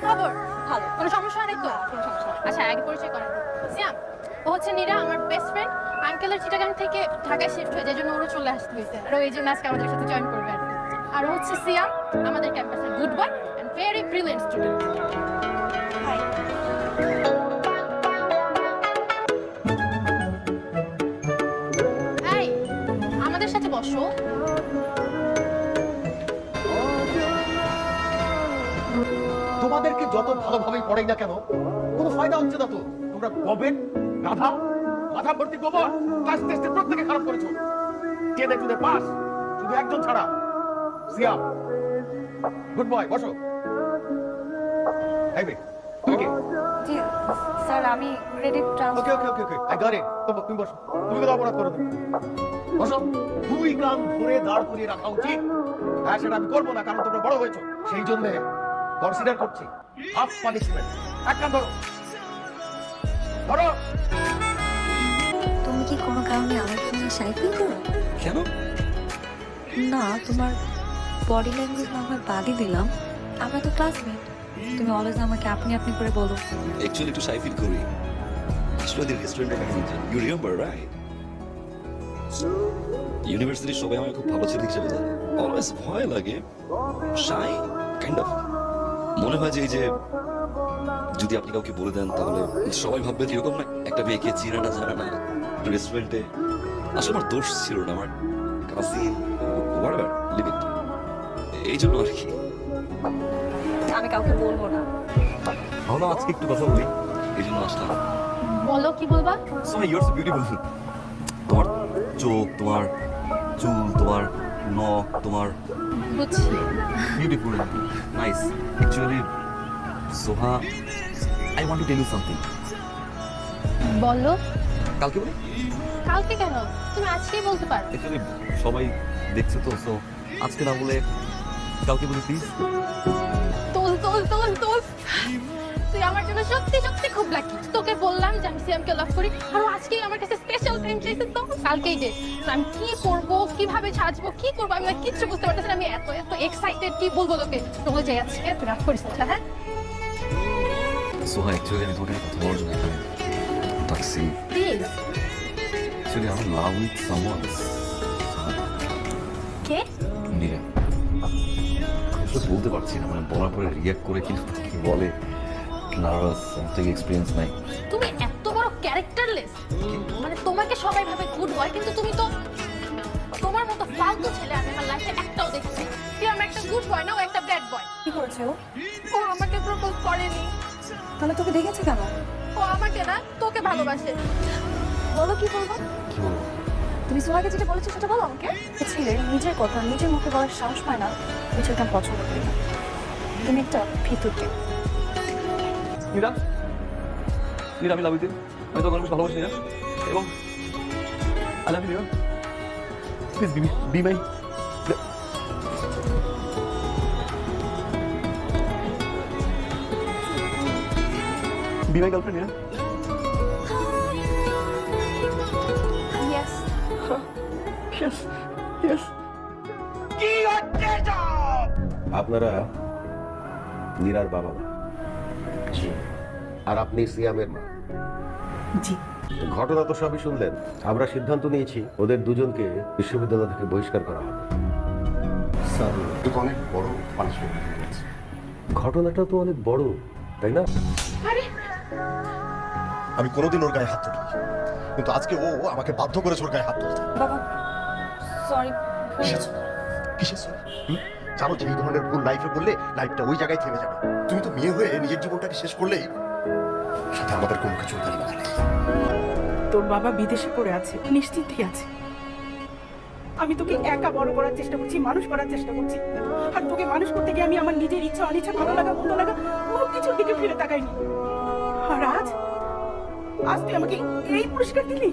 খবর? ভালো। কোনো সমস্যা নেই তো? কোনো সমস্যা নেই। আচ্ছা, আগে পরিচয় করেন। সিয়াম, ও হচ্ছে নীরা, আমার বেস্ট ফ্রেন্ড। আঙ্কেলের চিটাগাং থেকে ঢাকায় শিফট হয়ে, যে জন্য ওরা চলে আসতে হয়েছে, আর ও এই জন্য আজকে আমাদের সাথে জয়েন করবে আর কি। আর ও হচ্ছে সিয়াম, আমাদের ক্যাম্পাসের good boy and very brilliant student. Hi. এই, আমাদের সাথে বসো। তোমাদেরকে যত ভালোভাবেই পড়াই না কেন, কোনো ফায়দা হচ্ছে না তো। তোমরা গবেট, গাধা, মাথা ভর্তি গোবর, ক্লাস টেস্টে প্রত্যেকে খারাপ করেছো। টেনে টুনে পাস, শুধু একজন ছাড়া, সিয়াম। গুড বয়, বসো। এই মেয়ে, তুমি কে? জি স্যার, আমি credit okay okay okay okay, I got it. তুমি বসো। তুমি কোনো অপরাধ করো না। বসো। দুই কান ধরে দাঁড় করিয়ে রাখা উচিত। হ্যাঁ, সেটা আমি করবো না, কারণ তোমরা বড় হয়েছো। সেই জন্য কনসিডার করছি হাফ পানিশমেন্ট। এক কান ধরো, ধরো। তুমি কি কোনো কারণে আমার জন্য শাই ফিল করো? কেন? না, তোমার বডি ল্যাঙ্গুয়েজ না হয় বাদই দিলাম, আমরা তো ক্লাসমেট। তুমি অলওয়েজ আমাকে আপনি আপনি করে বলো। অ্যাকচুয়ালি একটু শাই ফিল করি। আসলে ওদের রেস্টুরেন্টে ইউ রিমেম্বার রাইট? ইউনিভার্সিটির সবাই আমাকে খুব ভালো ছেলে হিসেবে জানে। অলওয়েজ ভয় লাগে, শাই কাইন্ড অফ। মনে হয় যে এই যে যদি আপনি কাউকে বলে দেন তাহলে সবাই ভাববে যে এরকম না, একটা মেয়েকে চিনাটা জানা না রেস্টুরেন্টে। আসলে আমার দোষ ছিল না, আমার কাজিন হোয়াটএভার লিমিট, এই জন্য আর কি। আমি কাউকে বলবো না। ভাবলাম আজকে একটু কথা বলি, এই জন্য আসলাম। বলো, কি বলবা? সোনা, ইউ আর সো বিউটিফুল। তোমার চোখ, তোমার চুল, তোমার নখ, তোমার বুঝছি। Beautiful, nice. Actually Soha, I want to tell you something. বলো। কালকে বলি? কালকে কেন? তুমি আজকেই বলতে পারো। অ্যাকচুয়ালি সবাই দেখছে তো, সো আজকে না বলে কালকে বলি প্লিজ। তোল তোল তোল তোল, তুই আমার জন্য সত্যি সত্যি খুব লাকি। তোকে বললাম যে আমি সিয়ামকে লাভ করি, আর ও আজকেই আমার কাছে স্পেশাল টাইম চাইছে। তো কালকেই ডে, আমি কি করব, কিভাবে সাজবো, কি করবো, আমি না কিচ্ছু বুঝতে পারতেছি না। আমি এত এত এক্সাইটেড, কি বলবো তোকে। চলে যাই আজকে, তুই রাগ করিস না। হ্যাঁ সোহা, অ্যাকচুয়ালি আমি তোমাকে কথা বলার জন্য এখানে ডাকছি। প্লিজ। অ্যাকচুয়ালি আমি লাভ উইথ সামওয়ান। কে? নীরা। আসলে বলতে পারছি না, মানে বলার পরে রিয়াক্ট করে কিন্তু কি বলে, নার্ভাস, থেকে এক্সপিরিয়েন্স নাই। তুমি এত বড় ক্যারেক্টারলেস। মানে তোমাকে সবাই ভাবে গুড বয়, কিন্তু তুমি তো তোমার মতো ফালতু ছেলে আমি আমার লাইফে একটাও দেখছি। তুই আমার একটা গুড বয় না, ও একটা ব্যাড বয়। কি করেছে ও? ও আমাকে প্রপোজ করেনি। তাহলে তোকে দেখেছে কেন? ও আমাকে না, তোকে ভালোবাসে। বলো, কি বলবো? কি বলবো? তুমি সোহাকে যেটা বলেছো সেটা বলো আমাকে। ছেলে নিজের কথা নিজের মুখে বলার সাহস পায় না, বিষয়টা আমি পছন্দ করি না। তুমি একটা ভিতরকে। নীরা, নীরা, আমি লাভ ইউ। আমি তোকে অনেক ভালোবাসি নীরা, এবং I love you Nira. Please be my girlfriend Nira. Yes. Yes, yes. কি হচ্ছে সব? আপনারা নীরার বাবা মা, আর আপনি সিয়ামের মা। জি। ঘটনা তো সবই শুনলেন। আমরা সিদ্ধান্ত নিয়েছি ওদের দুজনকে বিশ্ববিদ্যালয় থেকে বহিষ্কার করা হবে। স্যার, এটা অনেক বড় পানিশমেন্ট হয়ে গেছে। ঘটনাটা তো অনেক বড়, তাই না? আরে আমি কোনোদিন ওর গায়ে হাত তুলি, কিন্তু আজকে ও আমাকে বাধ্য করেছে ওর গায়ে হাত তুলতে। বাবা সরি। কিসের সরি? জানো যে এই ধরনের ভুল লাইফে করলে লাইফটা ওই জায়গায় থেমে যাবে। তুমি তো মেয়ে হয়ে নিজের জীবনটাকে শেষ করলেই সাথে আমাদের কোনো কিছু গালি বাধা নেই। তোর বাবা বিদেশে পড়ে আছে, নিশ্চিন্তই আছে। আমি তোকে একা বড় করার চেষ্টা করছি, মানুষ করার চেষ্টা করছি। আর তোকে মানুষ করতে গিয়ে আমি আমার নিজের ইচ্ছা অনিচ্ছা, ভালো লাগা মন্দ লাগা কোনো কিছুর দিকে ফিরে তাকাইনি। আর আজ তুই আমাকে এই পুরস্কার দিলি?